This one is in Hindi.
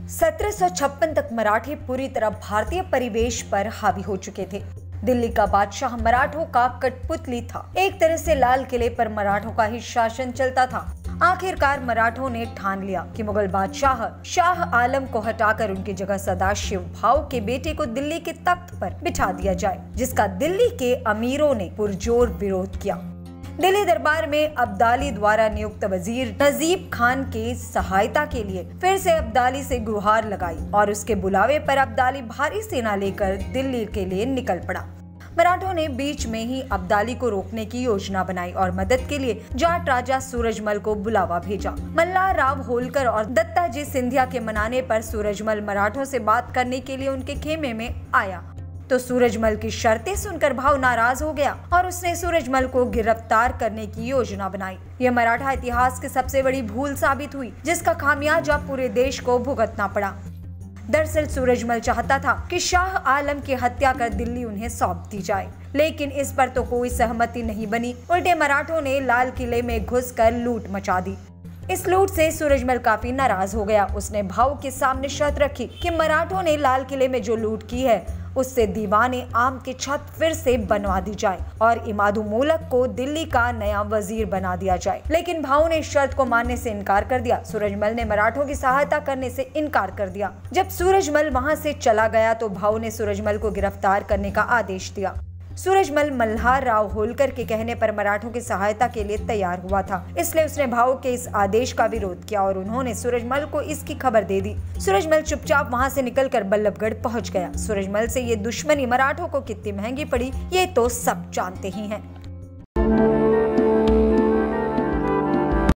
1756 तक मराठे पूरी तरह भारतीय परिवेश पर हावी हो चुके थे। दिल्ली का बादशाह मराठों का कठपुतली था। एक तरह से लाल किले पर मराठों का ही शासन चलता था। आखिरकार मराठों ने ठान लिया कि मुगल बादशाह शाह आलम को हटाकर उनकी जगह सदाशिव भाऊ के बेटे को दिल्ली के तख्त पर बिठा दिया जाए, जिसका दिल्ली के अमीरों ने पुरजोर विरोध किया। दिल्ली दरबार में अब्दाली द्वारा नियुक्त वजीर नजीब खान की सहायता के लिए फिर से अब्दाली से गुहार लगाई और उसके बुलावे पर अब्दाली भारी सेना लेकर दिल्ली के लिए निकल पड़ा। मराठों ने बीच में ही अब्दाली को रोकने की योजना बनाई और मदद के लिए जाट राजा सूरजमल को बुलावा भेजा। मल्हार राव होलकर और दत्ताजी सिंधिया के मनाने पर सूरजमल मराठों से बात करने के लिए उनके खेमे में आया, तो सूरजमल की शर्तें सुनकर भाव नाराज हो गया और उसने सूरजमल को गिरफ्तार करने की योजना बनाई। यह मराठा इतिहास की सबसे बड़ी भूल साबित हुई, जिसका खामियाजा पूरे देश को भुगतना पड़ा। दरअसल सूरजमल चाहता था कि शाह आलम की हत्या कर दिल्ली उन्हें सौंप दी जाए, लेकिन इस पर तो कोई सहमति नहीं बनी। उल्टे मराठों ने लाल किले में घुसकर लूट मचा दी। इस लूट से सूरजमल काफी नाराज हो गया। उसने भाऊ के सामने शर्त रखी कि मराठों ने लाल किले में जो लूट की है उससे दीवाने आम की छत फिर से बनवा दी जाए और इमादु मोलक को दिल्ली का नया वजीर बना दिया जाए। लेकिन भाऊ ने इस शर्त को मानने से इनकार कर दिया। सूरजमल ने मराठों की सहायता करने से इनकार कर दिया। जब सूरजमल वहां से चला गया तो भाऊ ने सूरजमल को गिरफ्तार करने का आदेश दिया। सूरजमल मल्हार राव होलकर के कहने पर मराठों की सहायता के लिए तैयार हुआ था, इसलिए उसने भाऊ के इस आदेश का विरोध किया और उन्होंने सूरजमल को इसकी खबर दे दी। सूरजमल चुपचाप वहां से निकलकर बल्लभगढ़ पहुंच गया। सूरजमल से ये दुश्मनी मराठों को कितनी महंगी पड़ी ये तो सब जानते ही हैं।